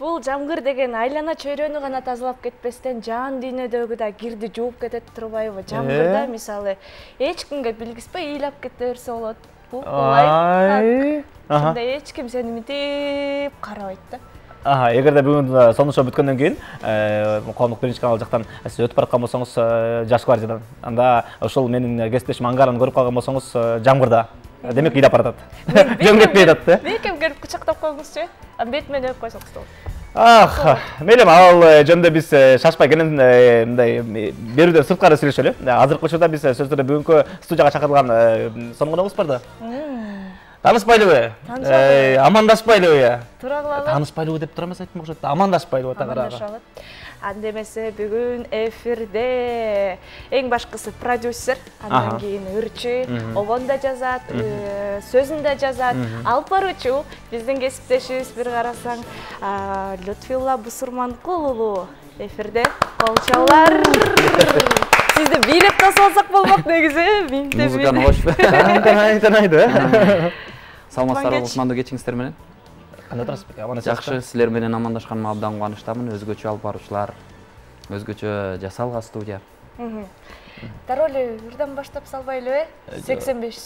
бул жамгыр деген айлана чөйрөнү гана тазалап кетпестен жан дүйнөдөгү да кирди жууп кетет турбайбы? Жамгырда мисалы эч кимге билгизбей ыйлап кете берсе болот. Бул лайфхак. Ошондой эч ким сени мынтип карабайт да. Эгерде бүгүн сонун шоу бүткөндөн кийин коомдук биринчи канал жактан сиз өтүп бараткан болсоңуз Жаш гвардиядан, анда ошол менин кесиптешим Ангараны көрүп калган болсоңуз жамгырда демек ыйлап баратат. Жөн кетпей атат да. Бекем келип кучактап койгуңузчу. Бет менен өп койсоңуз болот. Мейлим, ал жөнүндө биз шашпай кенен мындай берүүдөн сырткары сүйлөшөлү. Азыркы учурда биз сөздөрдө бүгүнкү студияга чакырылган сонун коногубуз бар да. Таанышпайлыбы? Амандашпайлыбы? Тура кылалы. Таанышпайлыбы деп тура эмес айтмак окшойт. Амандаштпайлыбы тагыраагы. Амандашалы. Анда эмесе бүгүн эфирде эң башкысы продюсер, андан кийин ырчы, обон да жазат, сөзүн да жазат, алып баруучу биздин кесиптешибиз бир карасаң Лютфилла Бусурманкулова эфирде. Колчолор. Сизди бийлеп тосолсок болмок негизи. Музыканы кош. Танайды. Саламатсыздарбы, кутмандуу кечиңиздер менен. Кандай турасыз? Жакшы, силер менен амандашканыма абдан кубанычтамын. Өзгөчө алып баруучулар, өзгөчө жасалган студия. Дароли бирден баштап салбайлыбы? 85.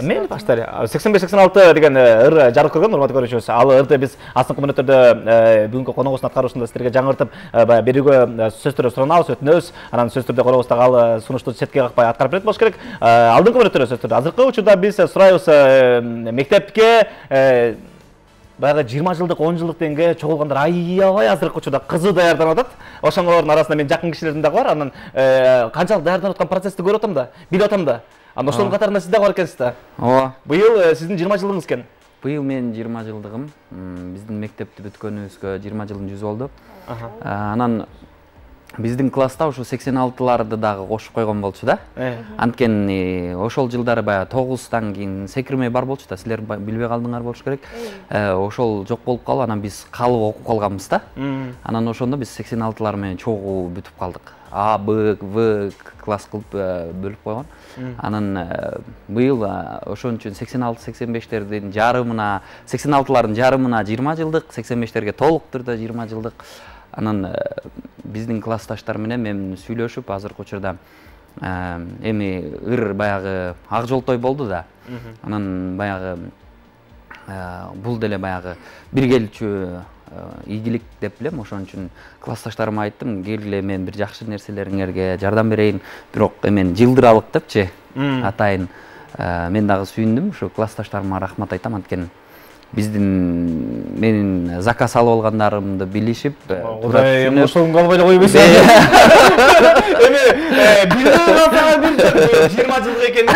Мен баштар. 85-86 деген ыр жарык көргөн урматтуу көрүүчүбүз. Ал ырды биз астыңкы мүнөттөрдө бүгүнкү коногубуздун аткаруусунда сиздерге жаңыртып, берүүгө сөздөрдү суранабыз, өтүнөбүз. Анан сөздөрдө коробуз дагы ал сунушту четке какпай аткарып берет болуш керек. Алдыңкы мүнөттөрдө сөздөрдү. Азыркы учурда биз сурайбыз мектепке баягы 20 жылдык, 10 жылдык дегенге чогулгандар аябай азыркы учурда кызуу даярданып атат. Ошоңордун арасында мен жакын кишилердин дагы бар. Анан канчалык даярданып аткан процессти көрүп атам да, билип атам да. Анан ошонун катарында сиз дагы бар экенсиз да. Ооба. Быйыл сиздин 20 жылдыгыңыз экен. Быйыл менин 20 жылдыгым. Биздин мектепти бүткөнүбүзгө 20 жылдын жүзү болду. Анан биздин класста ушу 86-ларды дагы кошуп койгон болчу да. Анткени ошол жылдары баягы 9-тан кийин секирме бар болчу да. Силер билбей калдыңар болуш керек. Ошол жок болуп калып, анан биз калып окуп калганбыз да. Анан ошондо биз 86-лар менен чогуу бүтүп калдык. А, Б, В класс кылып бөлүп койгон. Анан быйыл ошон үчүн 86-85-лердин жарымына, 86-лардын жарымына 20 жылдык, 85-лерге толук түрдө 20 жылдык. Анан биздин классташтар менен мен сүйлөшүп, азыркы учурда эми ыр баягы ак жолтой болду да. Анан баягы бул деле баягы биргелчү ийгилик деп билем. Ошон үчүн классташтарыма айттым, келгиле мен бир жакшы нерселериңерге жардам берейин, бирок эмен жылдыралык депчи атайын. Мен дагы сүйүндүм, ушу классташтарыма рахмат айтам, анткени биздин менин заказ алып алгандарымды билишип, Кудай ошону калбай эле коюп эсең. Эми билбей калсаңар бир жөн 20 жылдык экенин.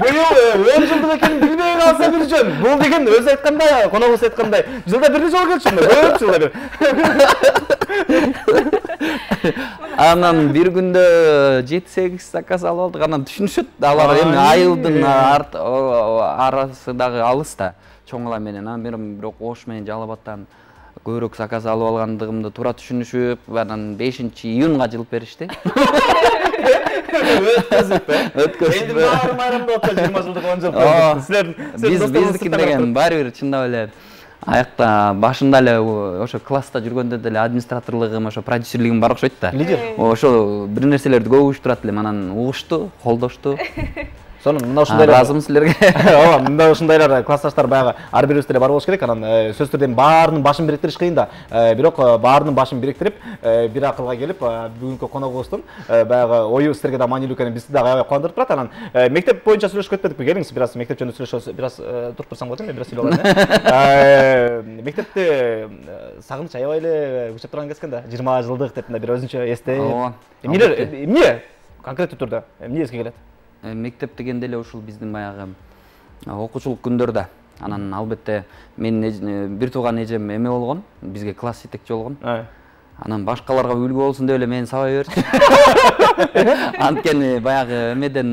Быйыл 10 жылдык экенин билбей калса бир жөн. Бул деген өзү айткандай, коногубуз айткандай, жылда бир жолу келчүмүн, көп жылда бир. Анан бир күндө 7-8 заказ алып алдык, анан түшүнүшөт. Алар эми айылдын арасы дагы алыс да. Чоңала менен, анан бирок Ош менен Жалал Абадтан көбүрөөк заказ алып алгандыгымды туура түшүнүшүп, анан 5-июнга жылып беришти. Өткөзүп. Эми майрамда отто 20 жылдык 10 жыл. Силер биздики деген баары бир чындап эле аякта башында эле ошо класста жүргөндө деле администраторлугум, ошо продюсерлигим бар окшойт да. Ошо бир нерселерди көп угуштурат элем, анан угушту, колдошту. Сонун мына ушундайлар разым силерге. Ооба, мында ушундайлар классташтар баягы ар бирибиз деле бар болуш керек. Анан сөздөрдөн баарынын башын бириктириш кыйын да. Бирок баарынын башын бириктирип, бир акылга келип, бүгүнкү коногубуздун баягы ою силерге да маанилүү экенин бизди дагы аябай кубандырып турат. Анан мектеп боюнча сүйлөшүп кетпедикпи? Келиңиз, бир аз мектеп жөнүндө сүйлөшөбүз. Бир аз туруп турсаң болот, бир аз сүйлөп алайын. Мектепте сагыныч аябай эле күчөп турган кез экен да. 20 жылдык деп бир өзүнчө эстеп. Ооба. Эмне? Конкреттүү түрдө эмне эске келет? Мектеп дегенде эле ушул биздин баягы окуучулук күндөрдө. Анан албетте менин бир тууган эжем эме болгон, бизге класс жетекчи болгон. Анан башкаларга үлгү болсун деп эле мени сабай берчү. Анткени баягы эмеден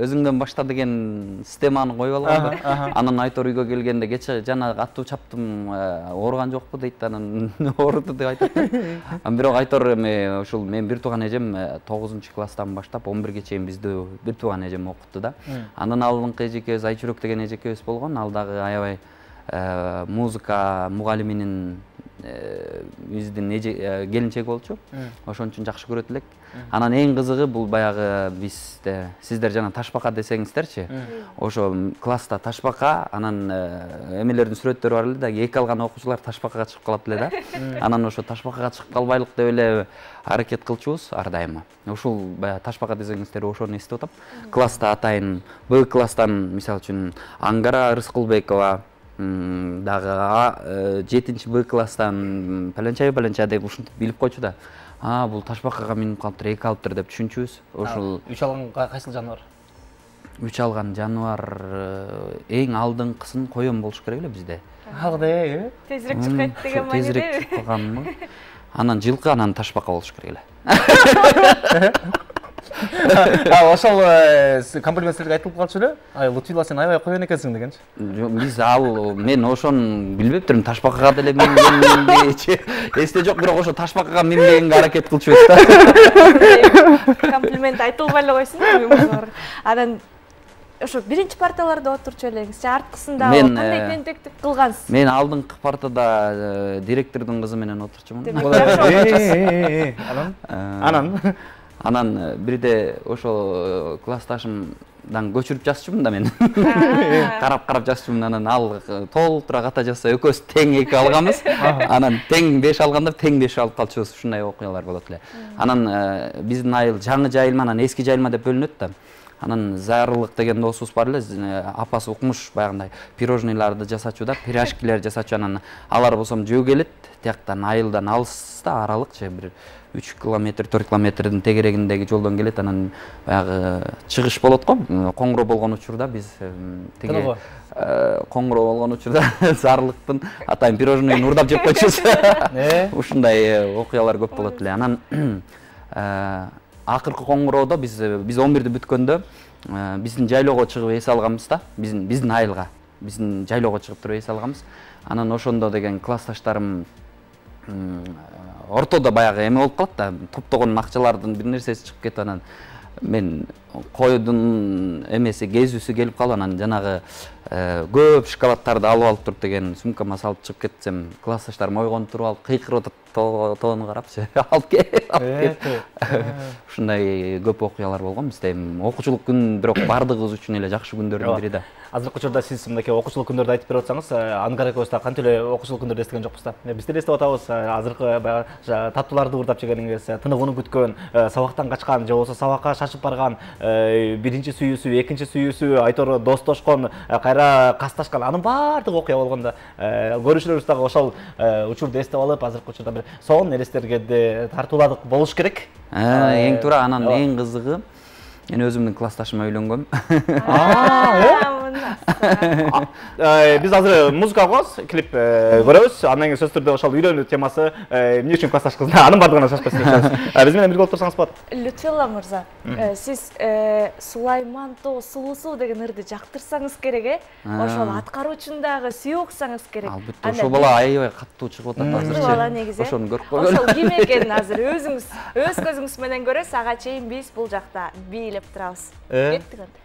өзүңдөн башта деген системаны коюп алган да. Анан Айтор үйгө келгенде кече жана аттуу чаптым, ооруган жокпу дейт, анан ооруду деп айтат. Бирок Айтор эми ушул мен бир тууган эжем 9-класстан баштап 11-ге чейин бизди бир тууган эжем окутту да. Анан алдыңкы эжекебиз Айчүрөк деген эжекебиз болгон, ал дагы аябай музыка мугалиминин биздин келинчеги болчу. Ошон үчүн жакшы көрөт элек. Анан эң кызыгы бул баягы бизде сиздер жана ташбака десеңиздерчи. Ошо класста ташбака, анан эмелердин сүрөттөрү бар эле да, 2 алган окуучулар ташбакага чыгып калат эле да. Анан ошо ташбакага чыгып калбайлык деп эле аракет кылчубуз ар дайыма. Ушул баягы ташбака десеңиздер ошону эстеп атам. Класста атайын Б класстан мисалы үчүн Ангара Рыскылбекова, дагы 7-Б класстан паленча деп ушинтип билип койчу да. Бул ташбакага минип калыптыр, 2 алыптыр деп түшүнчүбүз. Ошол 3 алган кайсыл жаныбар? 3 алган жаныбар эң алдыңкысын коён болуш керек эле бизде. Агдай, Тезирээк чыкпайт деген мааниде. Тезирээк чыкканмы? Анан жылкы, анан ташбака болуш керек эле. Ошол комплимент силерге айтылып калчу эле. Лутфила сен аябай коён экенсиң дегенчи. Биз мен ошон билбептирмин, ташбакага деле мингенди эсте жок, бирок ошо ташбакага минбегенге аракет кылчубуз да. Комплимент айтылбай эле койсун. Анан ошо биринчи парталарда отурчу элеңиз, арткысында кандай тентектик кылгансыз? Мен алдыңкы партада директордун кызы менен отурчумун. Анан бирде ошол классташымдан көчүрүп жазчумун да мен. Карап жазчумун, анан ал толтура ката жазса экөөбүз тең 2 алганбыз. Анан тең 5 алганда тең 5 алып калчубуз. Ушундай окуялар болот эле. Анан биздин айыл жаңы жайылма, анан эски жайылма деп бөлүнөт да. Анан Зарылык деген досубуз бар эле, апасы укмуш баягындай пирожныйларды жасачу да, пирожкилер жасачу. Анан алар болсом жөө келет, тияктан айылдан алыс да, аралыкчы бир 3 километр, 4 километрдин тегерегиндеги жолдон келет. Анан баягы чыгыш болот го, коңгуроо болгон учурда биз теге коңгуроо болгон учурда Зарылыктын атайын пирожныйын урдап жеп койчубуз. Ушундай окуялар көп болот эле. Анан акыркы коңгуроодо биз 11-ди бүткөндө биздин жайлоого чыгып эс алганбыз да, биздин айылга, биздин жайлоого чыгып туруп эс алганбыз. Анан ошондо деген классташтарым ортодо баягы эме болуп калат да, топтогон акчалардын бир нерсеси чыгып кетип, анан мен койдун эмеси кезүүсү келип калып, анан жанагы көп шоколадтарды алып туруп деген сумкама салып чыгып кетсем, классташтарым ойгонуп туруп алып кыйкырып атат, тоону карапчы, алып кет. Ушундай көп окуялар болгон бизде. Окуучулук күн бирок бардыгыбыз үчүн эле жакшы күндөрдүн бири да. Азыркы учурда сиз мынакей окуучулук күндөрдү айтып берип атсаңыз, Ангара экөөбүз да кантип эле окуучулук күндөрдү эстеген жокпуз да. Биз деле эстеп атабыз, азыркы баягы таттууларды урдап жегениңиз, тыныгууну күткөн, сабактан качкан же болбосо сабакка шашып барган, биринчи сүйүүсү, экинчи сүйүүсү, айтор достошкон, кайра касташкан, анын баардыгы окуя болгондо көрүүчүлөрүбүз дагы ошол учурду эстеп алып, азыркы учурда бир сонун элестерге тартууладык болуш керек. Эң туура, анан эң кызыгы мен өзүмдүн классташыма үйлөнгөм. Биз азыр музыка коебуз, клип көрөбүз. Андан кийин сөзсүз түрдө ошол үйлөнүү темасы эмне үчүн классташ кыз? Анын бардыгына шашпасын дешебиз. Биз менен бирге болуп турсаңыз болот. Лютфилла мырза, сиз Сулайман тоо сулуусу деген ырды жактырсаңыз керек, ошол аткаруучун дагы сүйүп уксаңыз керек. Албетте, ошол бала аябай каттуу чыгып атат азырчы. Бала негизи. Ошону көрүп койгон. Ошол ким экенин азыр өзүңүз өз көзүңүз менен көрөсүз. Ага чейин биз бул жакта бийлеп турабыз. Кеттик анда.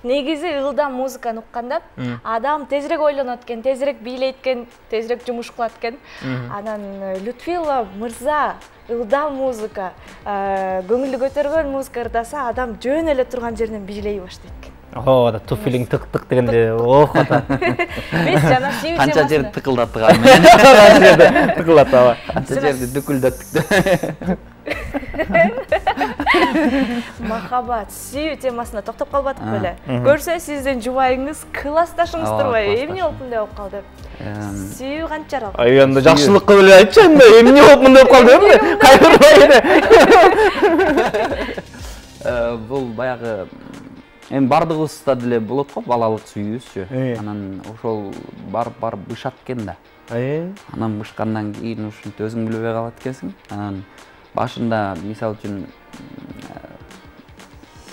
Негизи ылдам музыканы укканда адам тезирээк ойлонот экен, тезирээк бийлейт экен, тезирээк жумуш кылат экен. Анан Лютфилла мырза ылдам музыка, көңүлдү көтөргөн музыка ырдаса, адам жөн эле турган жеринен бийлей баштайт экен. Да туфилиң тык-тык дегенде ох ата. Биз жана сүйүү темасына. Канча жерди тыкылдаттык аны. Канча жерди тыкылдаттык. Канча жерди дүкүлдөттүк. Махабат, сүйүү темасына токтоп калбадык беле? Көрсө сиздин жубайыңыз классташыңыз турбайбы? Эмне болуп мындай болуп калды? Сүйүү канчалык? Эми жакшылык кылып эле айтчы, эми эмне болуп мындай болуп калды эми? Кайрылбайды. Бул баягы эми бардыгыбызда деле болот го, балалык сүйүүбүзчү. Анан ошол барып бышат экен да. Анан бышкандан кийин ушинтип өзүң билбей калат экенсиң. Анан башында мисалы үчүн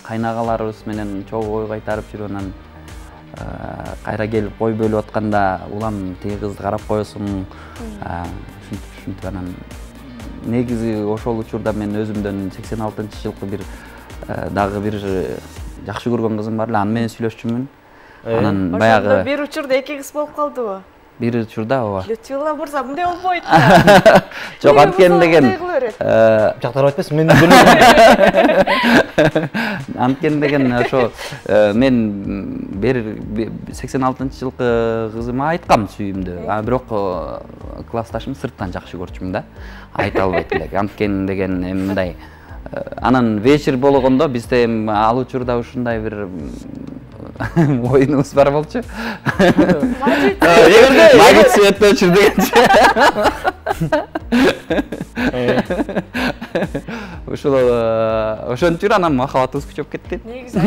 кайнагаларыбыз менен чогуу ой кайтарып жүрүп, анан кайра келип ой бөлүп атканда улам тиги кызды карап коесуң, ушинтип анан негизи ошол учурда мен өзүмдөн 86-жылкы бир дагы бир жакшы көргөн кызым бар эле, аны менен сүйлөшчүмүн. Анан баягы бир учурда эки кыз болуп калдыбы? Бир учурда ооба. Лютила мырза, мындай болбойт да. Жок, анткени деген жактар айтпайсың, мен анткени деген ошо мен 86-жылкы кызыма айткам сүйүүмдү. Бирок классташым сырттан жакшы көрчүмүн да. Айта албайт элек. Анткени деген мындай анан вечер болгондо бизде ал учурда ушундай бир оюнубуз бар болчу. Магит свет өчүр дегенче. Ошентип анан махабатыбыз күчөп кетти. Негизи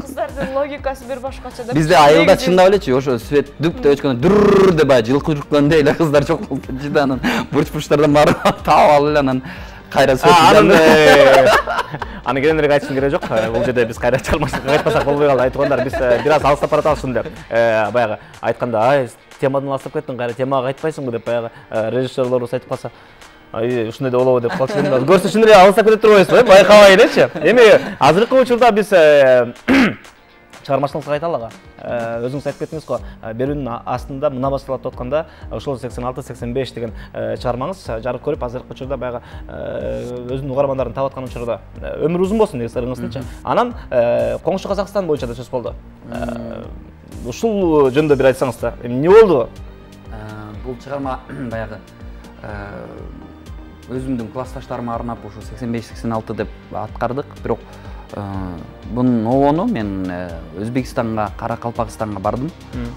кыздардын логикасы бир башкача да. Бизде айылда чындап элечи, ошо свет дүп деп өчкөндө дүр деп жылкы жүргөндөй эле кыздар жок болуп кетчү да, анан бурч-бурчтардан барып таап алып эле анан кайра свет. Аны кененирээк айтыштын кереги жок. Бул жерде биз кайра чалмаштыкка кайтпасак болбой калды. Айткандар биз бир аз алыстап баратабыз деп. Баягы айтканда, ай, темадан алыстап кеттиң, кайра темага кайтпайсыңбы деп баягы режиссерлорубуз айтып калса, ай, ушундай да болобу деп калчу. Көрсө чын эле алыстап кетип турбайсызбы, байкабай элечи. Эми азыркы учурда биз чыгармачылыгыңызга кайталы ага. Өзүңүз айтып кеттиңиз го, берүүнүн астында мына басылып атканда ошол 86-85 деген чыгармаңыз жарык көрүп, азыркы учурда баягы өзүнүн угармандарын таап аткан учурда өмүр узун болсун деген сырыңыздычы. Анан коңшу Казакстан боюнча да сөз болду. Ушул жөнүндө бир айтсаңыз да. Эмне болду? Бул чыгарма баягы өзүмдүн классташтарыма арнап ушу 85-86 деп аткардык, бирок бунун обону мен Өзбекстанга, Каракалпакстанга бардым.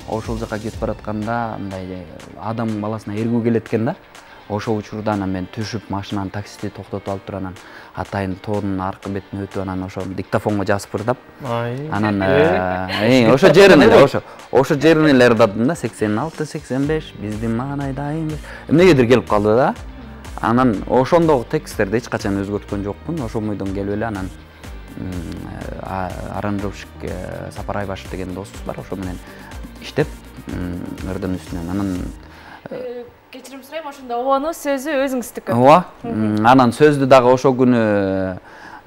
Ошол жака кетип баратканда мындай адам баласына эргүү келет экен да. Ошол учурда анан мен түшүп машинаны таксиде токтотуп алып туруп анан атайын тоонун аркы бетине өтүп анан ошо диктофонго жазып ырдап. Анан ошо жерин эле ырдадым да, 86-85 биздин маанай дайым. Эмнегедир келип калды да. Анан ошондогу тексттерди эч качан өзгөрткөн жокмун. Ошол бойдон келип эле анан аранжировщик Сапар Айбашев деген досубуз бар, ошо менен иштеп ырдын үстүнөн анан кечирим сурайм, ошондо обону сөзү өзүңүздүкү. Ооба. Анан сөздү дагы ошол күнү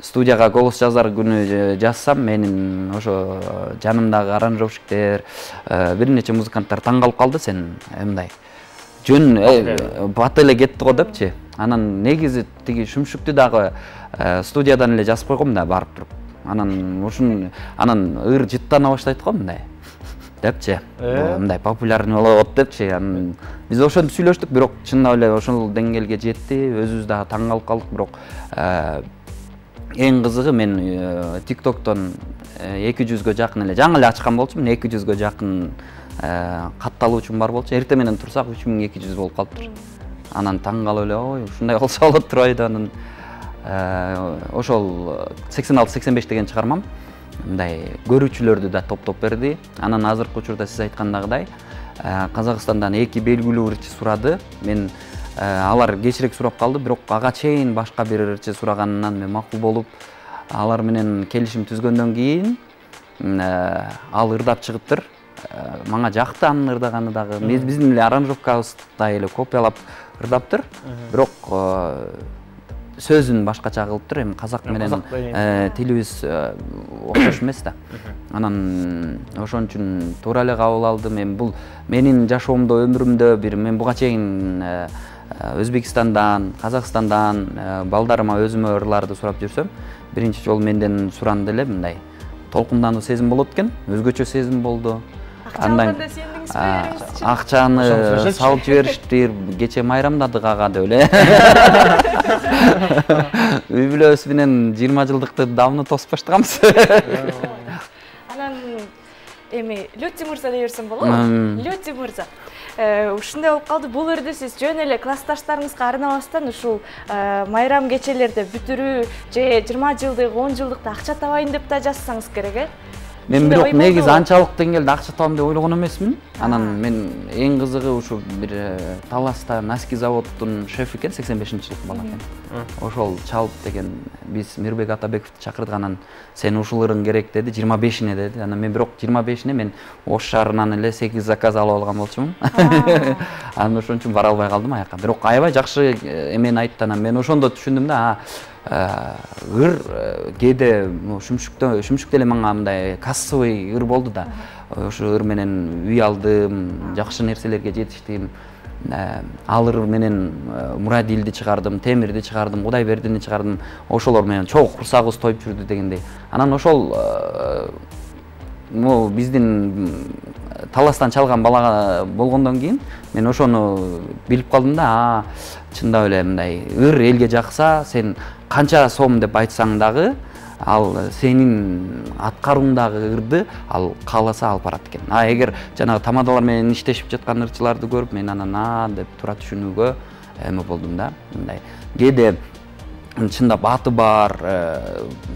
студияга голос жазар күнү жазсам, менин ошо жанымдагы аранжировщиктер, бир нече музыканттар таң калып калды, сен мындай жөн бат эле кетти го депчи. Анан негизи тиги Шүмшүктү дагы студиядан эле жазып койгом да, барып туруп. Анан ушун анан ыр жыттана баштайт го мындай депчи. Мындай популярный болот депчи. Анан биз ошентип сүйлөштүк, бирок чындап эле ошол деңгээлге жетти. Өзүбүз дагы таң калып калдык, бирок эң кызыгы мен TikTok'тон 200гө жакын эле жаңы эле ачкан болчумун, 200гө жакын катталуучум бар болчу. Эртең менен турсак 3200 болуп калыптыр. Анан таң калып эле, ой, ушундай болсо болот турбайбы. Анан ошол 86-85 деген чыгармам мындай көрүүчүлөрдү да топтоп берди. Анан азыркы учурда сиз айткандагыдай Казакстандан эки белгилүү ырчы сурады. Мен алар кечирээк сурап калды, бирок ага чейин башка бир ырчы сураганынан мен макул болуп, алар менен келишим түзгөндөн кийин ал ырдап чыгыптыр. Мага жакты анын ырдаганы дагы. Биздин эле аранжировкабыздай эле копиялап ырдаптыр. Бирок сөзүн башкача кылыптыр. Эми казак менен тилибиз окшош эмес да. Анан ошон үчүн туура эле кабыл алдым. Эми бул менин жашоомдо, өмүрүмдө бир мен буга чейин Өзбекстандан, Казакстандан балдарыма өзүмө ырларды сурап жүрсөм, биринчи жолу менден суранды эле мындай толкундануу сезим болот экен, өзгөчө сезим болду. Андан акчаны салып жибериштир, кече майрамдадык ага деп эле. Үй бүлөбүз менен 20 жылдыкты давно тосуп баштаганбыз. Анан эми Лютти мырза дей берсем болобу? Лютти мырза. Ушундай болуп калды, бул ырды сиз жөн эле классташтарыңызга арнабастан ушул майрам кечелерде бүтүрүү же 20 жылдык, 10 жылдыкта акча табайын деп да жазсаңыз керек, Мен бирок негизи анчалык деңгээлде акча табам деп ойлогон эмесмин. Анан мен эң кызыгы ушу бир Таласта носки заводдун шефи экен, 85-жылкы бала экен. Ошол чалып деген биз Мирбек Атабековду чакырдык, анан сен ушуларың керек деди, 25-ине деди. Анан мен бирок 25-ине мен Ош шаарынан эле 8 заказ алып алган болчумун. Анан ошон үчүн бара албай калдым аяка. Бирок аябай жакшы эмени айтты. Анан мен ошондо түшүндүм да, ыр кээде шүмшүктө эле мага мындай кассовый ыр болду да. Ошо ыр менен үй алдым, жакшы нерселерге жетиштим. Ал ыр менен Мурадилди чыгардым, Темирди чыгардым, Кудайбердини чыгардым. Ошолор менен чогуу курсагыбыз тоюп жүрдү дегендей. Анан ошол биздин Таластан чалган бала болгондон кийин мен ошону билип калдым да, чындап эле мындай ыр элге жакса, сен канча сом деп айтсаң дагы, ал сенин аткарууңдагы ырды ал кааласа алып барат экен. Эгер жанагы тамадалар менен иштешип жаткан ырчыларды көрүп, мен анан деп тура түшүнүүгө эме болдум да. Мындай кээде чындап аты бар,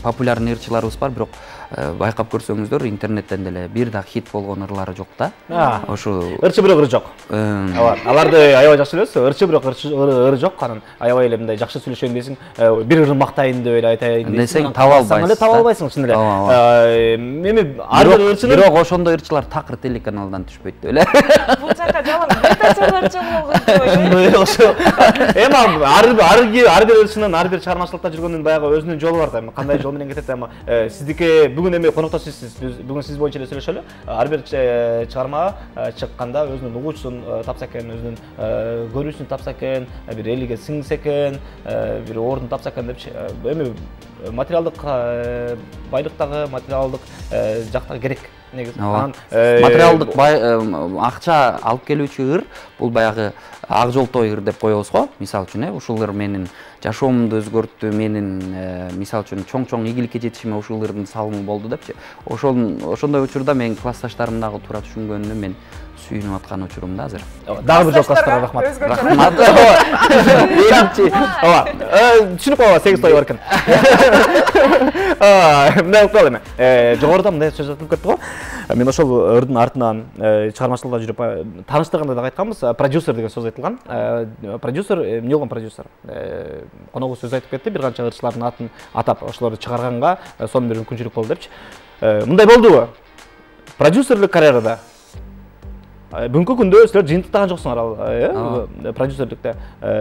популярный ырчыларыбыз бар, бирок байкап көрсөңүздөр интернеттен деле бир да хит болгон ырлары жок да. Ошо ырчы бирок ыр жок. Аларды аябай жакшы билесиз, ырчы бирок ыр жок. Анан аябай эле мындай жакшы сүйлөшөм десең, бир ырын мактайын деп эле айтайын десең таба албайсың чын эле. Эми ар бир ырчынын бирок ошондой ырчылар такыр телеканалдан түшпөйт деп эле. Бул жака жалаң бетачаларчы болгон. Ошо эми ар бир ырчынын ар бир чыгармачылыкта жүргөндүн баягы өзүнүн жолу бар да. Кандай жол менен кетет, эми сиздики бүгүн эми конокто сиз бүгүн сиз боюнча эле сүйлөшөлү. Ар бир чыгармага чыкканда өзүнүн угуучусун тапса экен, өзүнүн көрүүчүсүн тапса экен, бир элге сиңсе экен, бир ордун тапса экен депчи. Эми материалдык байлыктагы, материалдык жактагы керек негизи. Материалдык акча алып келүүчү ыр бул баягы ак жолтой ыр деп коебуз го. Мисалы үчүн ушул ыр менин жашоомду өзгөрттү, менин мисалы үчүн чоң ийгиликке жетишиме ушул ырдын салымы болду депчи. Ошондой учурда мен классташтарым дагы туура түшүнгөнүнө мен сүйүнүп аткан учурум да азыр. Дагы бир жол класстарга рахмат. Рахмат. Түшүнүп калган 8 той бар экен. Мындай болуп калды эми. Жогоруда мындай сөз айтылып кетти го. Мен ошол ырдын артынан чыгармачылыкта жүрүп тааныштырганда да айтканбыз, продюсер деген сөз айтылган. Продюсер эмне болгон продюсер? Коногу сөз айтып кетти, бир канча ырчылардын атын атап, ошолорду чыгарганга сонун бир мүмкүнчүлүк болду депчи. Мындай болдубу? Продюсерлик карьерада бүгүнкү күндө силер жыйынтыктаган жоксуңар ал продюсерликте.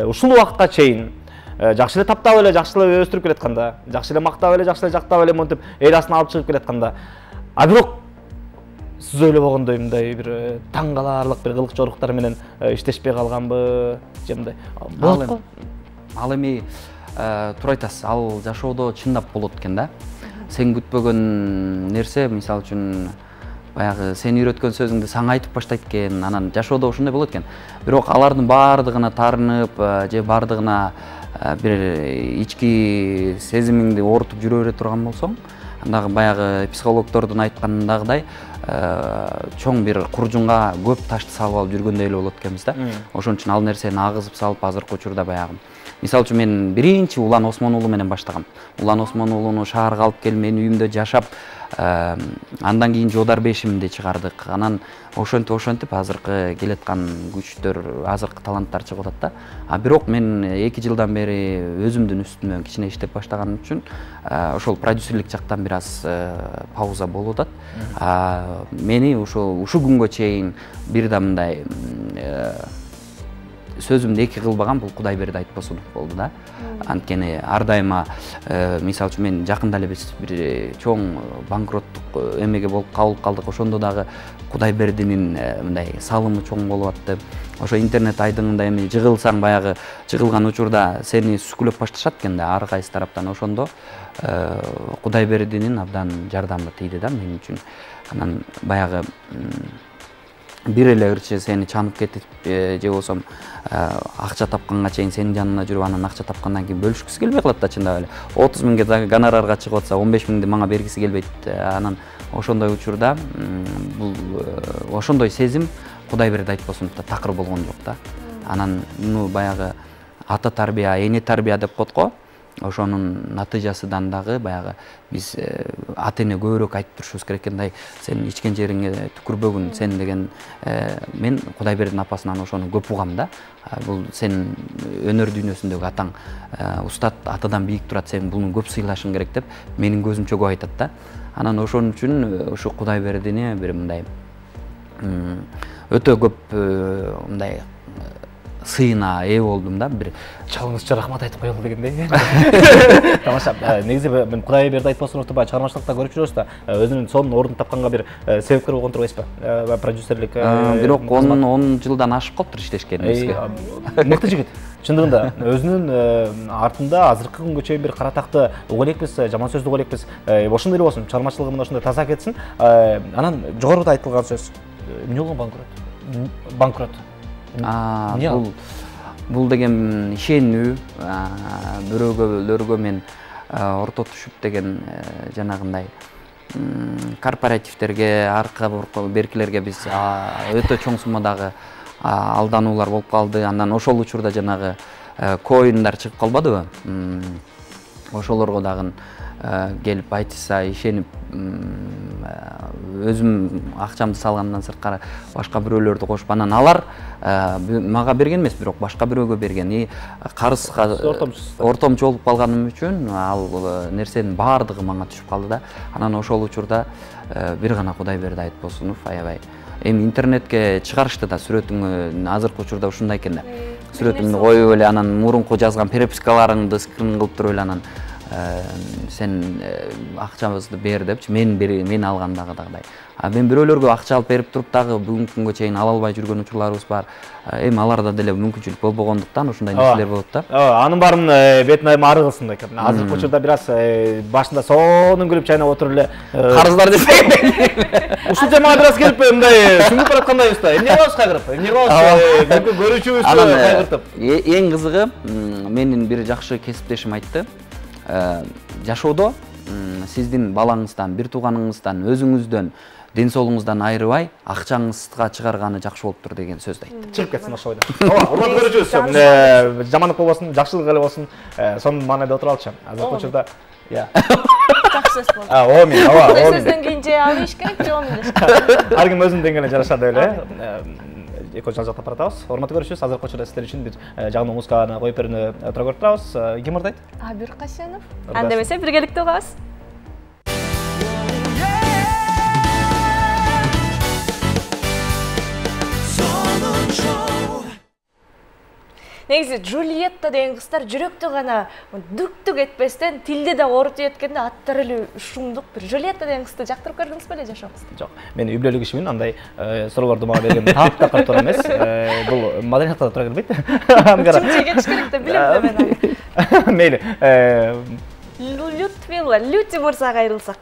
Ушул убакытка чейин жакшы эле таптап эле, жакшы эле өстүрүп келатканда, жакшы эле мактап эле, жакшы эле жактап эле монтип эл астына алып чыгып келатканда, бирок сиз ойлобогондой мындай бир таң каларлык бир кылык жоруктар менен иштешпей калганбы же мындай болот го? Ал эми туура айтасыз, ал жашоодо чындап болот экен да. Сен күтпөгөн нерсе, мисалы үчүн баягы сени үйрөткөн сөзүңдү сага айтып баштайт экен, анан жашоодо ошондой болот экен. Бирок алардын бардыгына таарынып же бардыгына бир ички сезимиңди оорутуп жүрө бере турган болсоң, андагы баягы психологдордун айтканындагыдай чоң бир куржунга көп ташты салып алып жүргөндөй эле болот экенбиз да. Ошон үчүн ал нерсени агызып салып азыркы учурда баягы мисалы үчүн мен биринчи Улан Осмон уулу менен баштагам. Улан Осмон уулуну шаарга алып келип менин үйүмдө жашап, андан кийин Жодар Бешимди чыгардык. Анан ошентип азыркы келаткан күчтөр, азыркы таланттар чыгып атат да. Бирок мен 2 жылдан бери өзүмдүн үстүмө кичине иштеп баштаганым үчүн ошол продюсерлик жактан бир аз пауза болуп атат. Мени ушу күнгө чейин бир да мындай сөзүмдү эки кылбаган бул Кудайберди Айтбосунов болду да. Анткени ар дайыма мисалы үчүн мен жакында эле биз бир чоң банкроттук эмеге болуп кабылып калдык. Ошондо дагы Кудайбердинин мындай салымы чоң болуп атты. Ошо интернет айдыңында эми жыгылсаң баягы жыгылган учурда сени сүкүлөп башташат экен да ар кайсы тараптан. Ошондо Кудайбердинин абдан жардамы тийди да мен үчүн. Анан баягы бир эле ырчы сени чанып кетип же болсом акча тапканга чейин сенин жанына жүрүп анан акча тапкандан кийин бөлүшкүсү келбей калат да чындап эле. 30 миңге гонорарга чыгып атса 15 миңди мага бергиси келбейт. Анан ошондой учурда бул ошондой сезим Кудайберди Айтбосуновдо такыр болгон жок да. Анан баягы ата тарбия, эне тарбия деп коет го. ошонун натыйжасынан дагы баягы биз ата эне көбүрөөк айтып турушубуз керек экен, мындай сен ичкен жериңе түкүрбөгүн сен деген. Мен Кудайбердин апасынан ошону көп угам да. Бул сен өнөр дүйнөсүндөгү атаң устат, атадан бийик турат, сен буну көп сыйлашың керек деп менин көзүмчө көп айтат да. Анан ошон үчүн ушу Кудайбердине бир мындай өтө көп мындай сыйына ээ болдум да. Бир чалыңызча рахмат айтып коелу дегендей. Тамаша. Негизи мен Кудайберди айтпосун баягы чыгармачылыкта көрүп жүрөбүз да, өзүнүн сонун ордун тапканга бир себепкер болгон турбайсызбы? Продюсерлик. Бирок 10 жылдан ашып калыптыр иштешкенибизге. Мыкты жигит. Чындыгында өзүнүн артында азыркы күнгө чейин бир кара такты уга элекпиз, жаман сөздү уга элекпиз. Ошондой эле болсун, чыгармачылыгы мына ушундай таза кетсин. Анан жогоруда айтылган сөз. Эмне болгон банкрот? Бул деген ишенүү, бирөөгө мен орто түшүп деген жанагындай корпоративтерге, арка беркилерге биз өтө чоң суммадагы алдануулар болуп калды. Андан ошол учурда жанагы коиндар чыгып калбадыбы? Ошолорго дагы келип айтышса, ишенип өзүм акчамды салгандан сырткары башка бирөөлөрдү кошуп, анан алар мага берген эмес, бирок башка бирөөгө берген. Карызга ортомчу болуп калганым үчүн ал нерсенин баардыгы мага түшүп калды да. Анан ошол учурда бир гана Кудайберди Айтбосунов аябай эми интернетке чыгарышты да, сүрөтүңү азыркы учурда ушундай экен да. Сүрөтүңдү коюп эле анан мурунку жазган перепискаларыңды скрин кылып туруп эле анан сен акчабызды бер депчи, мен алгандагыдай. Мен бирөөлөргө акча алып берип туруп дагы бүгүнкү күнгө чейин ала албай жүргөн учурларыбыз бар. Эми аларда деле мүмкүнчүлүк болбогондуктан ушундай нерселер болот да. Анын баарын бетин айма ары кылсын да экен. Азыркы учурда бир аз башында сонун күлүп чайнап отуруп эле карыздар десең. Ушул темага бир аз келип мындай сүңгүп бараткандайбыз да. Эмне кылабыз кайгырып? Эмне кылабыз? Мүмкүн көрүүчүбүздү кайгыртып. Эң кызыгы менин бир жакшы кесиптешим айтты. Жашоодо сиздин балаңыздан, бир тууганыңыздан, өзүңүздөн, ден соолугуңуздан айрыбай, акчаңызга чыгарганы жакшы болуптур деген сөздү айтты. Чыгып кетсин ошол ойдон. Урматтуу көрүүчүбүз, жамандык болбосун, жакшылык эле болсун, сонун маанайда отура алчы. Азыркы учурда жакшы сөз болду. Ооба, ооба. Сөздөн кийин же ал иш керек, же onu эле. Ар ким өзүнүн деңгээлине жараша деп эле. Экөө жан-жакта баратабыз. Урматтуу көрүүчүбүз, азыркы учурда сиздер үчүн бир жагымдуу музыканы коюп берүүнү отура көрүп турабыз. Ким ырдайт? Абир Касенов. Анда эмесе биргеликте угабыз. Негизи Джульетта деген кыздар жүрөктү гана дүктүк этпестен тилди да оорутуп эткенде аттары эле шумдук. Бир Джульетта деген кызды жактырып көрдүңүз беле жашооңузда? Жок, мен үй бүлөлүк ишимин андай суроолорду мага берген таапта туура эмес. Бул маданиятка туура келбейт. Чынчы кетиш керек деп билем да мен. Мейли. Лютви мырзага кайрылсак.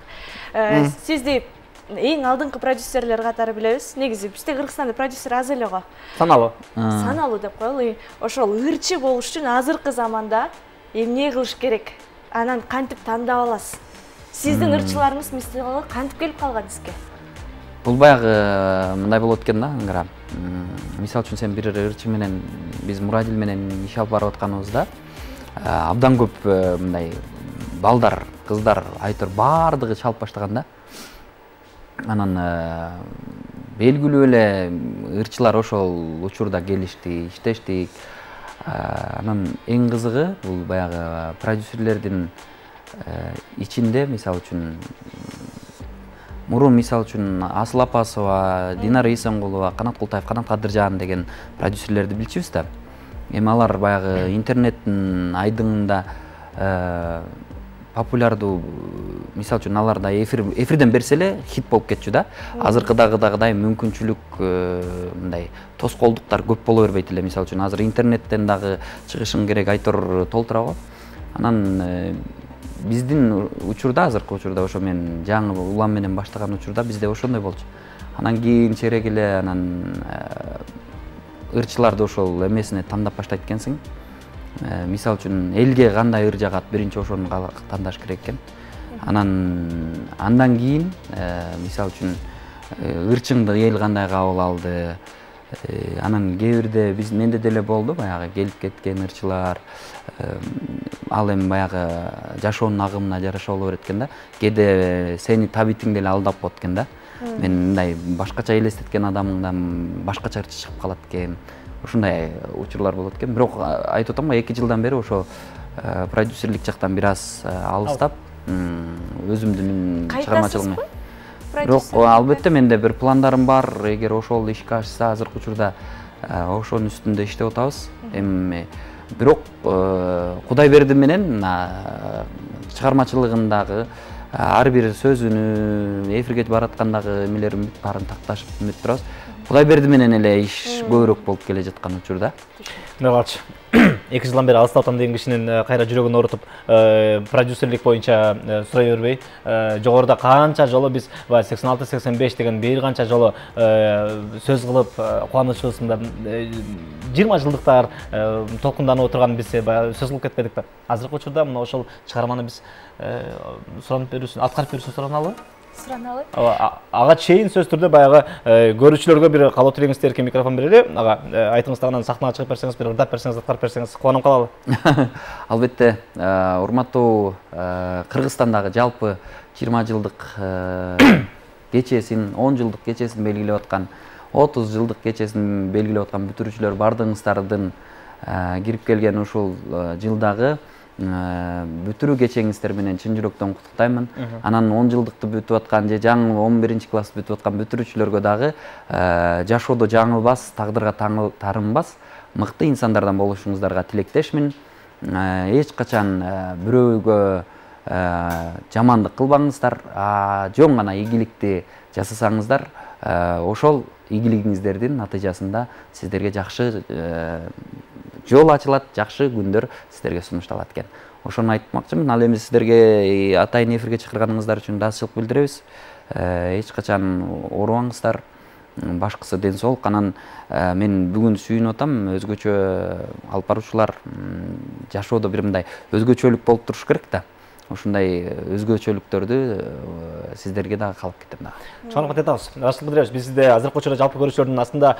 Сизди эң алдыңкы продюсерлер катары билебиз. Негизи бизде Кыргызстанда продюсер аз эле го. Саналуу. Саналуу деп коелу. Ошол ырчы болуш үчүн азыркы заманда эмне кылыш керек? Анан кантип тандап аласыз? Сиздин ырчыларыңыз мисалы кантип келип калган сизге? Бул баягы мындай болот экен да, Аңгара. Мисалы үчүн сен бир ырчы менен биз Мурадил менен иш алып барып атканыбызда абдан көп мындай балдар, кыздар айтор баардыгы чалып баштаган да. Анан белгилүү эле ырчылар ошол учурда келишти, иштештик. Анан эң кызыгы бул баягы продюсерлердин ичинде мисалы үчүн мурун мисалы үчүн Асыл Апасова, Динара Исенгулова, Канат Култаев, Канат Кадыржан деген продюсерлерди билчүбүз да. Эми алар баягы интернеттин айдыңында популярдуу, мисалы үчүн аларда эфирден берсе эле хит болуп кетчү да. Азыркыдагыдай мүмкүнчүлүк мындай тоскоолдуктар көп боло бербейт эле. Мисалы үчүн азыр интернеттен дагы чыгышың керек айтор толтура го. Анан биздин учурда, азыркы учурда ошо мен жаңы улам менен баштаган учурда бизде ошондой болчу. Анан кийин черек эле анан ырчыларды ошол эмесине тандап баштайт экенсиң. Мисалы үчүн элге кандай ыр жагат, биринчи ошону тандаш керек экен. Андан кийин мисалы үчүн ырчыңды эл кандай кабыл алды, Анан кээ бирде менде деле болду баягы келип кеткен ырчылар, ал эми баягы жашоонун агымына жараша боло берет экен да. Кээде сени табитиң деле алдап коет экен да. Мен мындай башкача элестеткен адамыңдан башкача ырчы чыгып калат экен. Ушундай учурлар болот экен. Бирок айтып атам го 2 жылдан бери ошо продюсерлик жактан бир аз алыстап, өзүмдүн чыгармачылыгымды. Бирок албетте менде бир пландарым бар. Эгер ошол ишке ашса, азыркы учурда ошонун үстүндө иштеп атабыз. Эми бирок Кудай берди менен чыгармачылыгындагы ар бир сөзүнү эфирге бараткандагы эмелерин баарын такташып үмүт турабыз. Кудай берди менен эле иш көбүрөөк болуп келе жаткан учурда. Мыргалчы 2 жылдан бери алыстап атам деген кишинин кайра жүрөгүн оорутуп, продюсерлик боюнча сурай бербей, жогоруда канча жолу биз 86-85 деген бир канча жолу сөз кылып, кубанычыбызда 20 жылдыктар толкунданып отурган биз сөз кылып кетпедикпи? Азыркы учурда мына ошол чыгарманы биз суранып берүүсүн, аткарып берүүсүн сураналы? Сураналы. Ага чейин сөз түрдө баягы көрүүчүлөргө бир калоо тилегиңизди эркин микрофон берели. Ага айтыңыз дагы сахнага чыгып берсеңиз, бир ырдап берсеңиз, аткарып берсеңиз кубанып калалы. Албетте, урматтуу Кыргызстандагы жалпы 20 жылдык кечесин, 10 жылдык кечесин белгилеп аткан, 30 жылдык кечесин белгилеп аткан бүтүрүүчүлөр бардыгыңыздардын кирип келген ушул жылдагы бүтүрүү кечеңиздер менен чын жүрөктөн куттуктаймын. Анан 10 жылдыкты бүтүп аткан же жаңы 11 класс бүтүп аткан бүтүрүүчүлөргө дагы жашоодо жаңылбас, тагдырга тарынбас, мыкты инсандардан болушуңуздарга тилектешмин. Эч качан бирөөгө жамандык кылбаңыздар, жөн гана ийгиликти жасасаңыздар, ошол ийгилигиңиздердин натыйжасында сиздерге жакшы жол ачылат, жакшы күндөр сиздерге сунушталат экен. Ошону айтмакчымын. Ал эми сиздерге атайын эфирге чакырганыңыздар үчүн ыраазычылык билдиребиз. Эч качан оорубаңыздар. Башкысы ден соолук. Анан мен бүгүн сүйүнүп атам, өзгөчө алып баруучулар жашоодо бир мындай өзгөчөлүк болуп туруш керек да. Ушундай өзгөчөлүктөрдү сиздерге дагы калып кетем да. Чоң рахмат айтабыз. Ыраазычылык билдиребиз. Биз сизди азыркы учурда жалпы көрүүчүлөрдүн астында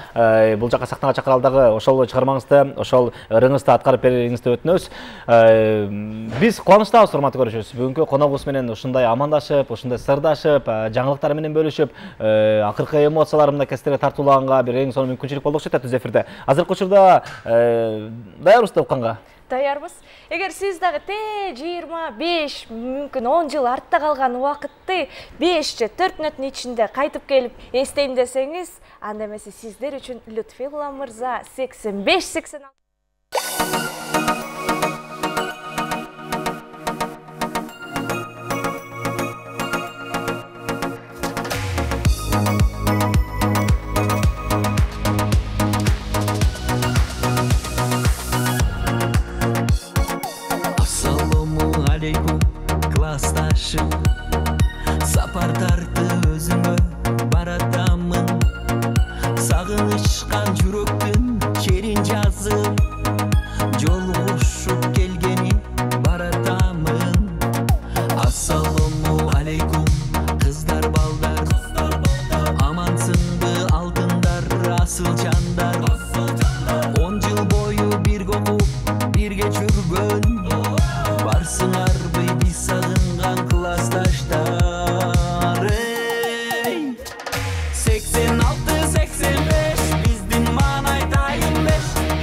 бул жака сахнага чакыралдагы ошол чыгармаңызды, ошол ырыңызды аткарып берүүңүздү өтүнөбүз. Биз кубанычтабыз, урматтуу көрүүчүбүз. Бүгүнкү коногубуз менен ушундай амандашып, ушундай сырдашып, жаңылыктар менен бөлүшүп, акыркы эмоцияларымды кестерге тартуулаганга бир эң сонун мүмкүнчүлүк болуп окшойт түз эфирде. Азыркы учурда даярбыз деп канга. Даярбыз. Эгер сиз дагы 25, мүмкүн 10 жыл артта калган убакытты 5 же 4 мүнөттүн ичинде кайтып келип эстейм десеңиз, анда эмесе сиздер үчүн Лютфилла мырза 85-86. Классташым сапардарды өзүңө баратамын, сагынычкан жүрөктүн черин жазып, жолугушуп келгени баратамын. Ассаламу алейкум кыздар балдар, амансыңбы алтындар, асыл жандар, 10 жыл бою бирге окуп бирге жүргөн, барсыңарбы биз сагынган классташтар. 86-85 биздин маанай тайын 5,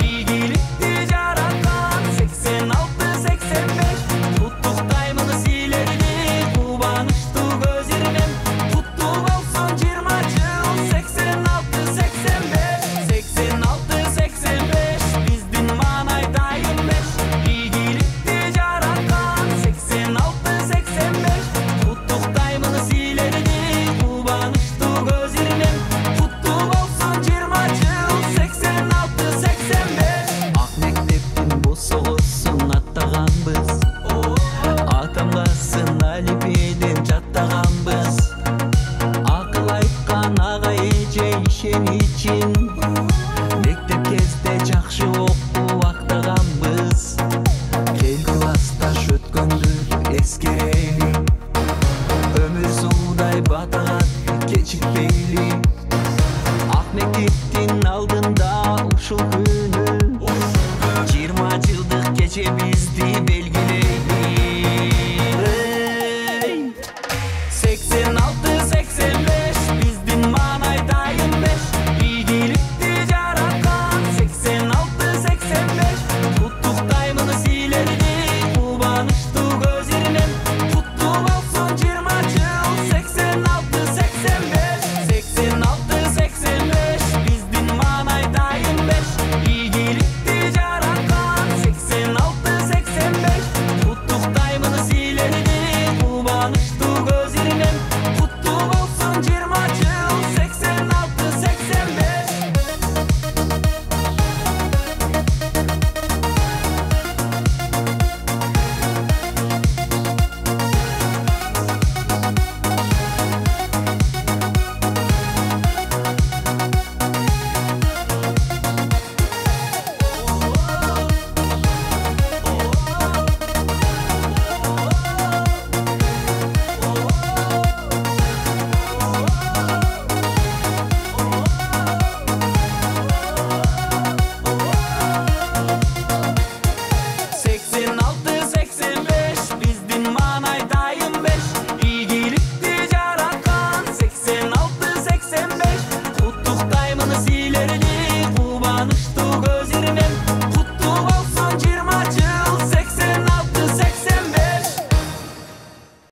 ийгиликти жараткан 86-85. Куттуктаймын силерди кубанычтуу көз ирмем, куттуу болсун 20 жыл 86-85. 86-85 биздин маанай тайын 5, ийгиликти жараткан 86-85. Куттуктаймын силерди кубанычтуу көз ирмем, куттуу болсун 20 жыл 86-85. Ак мектептин босогосун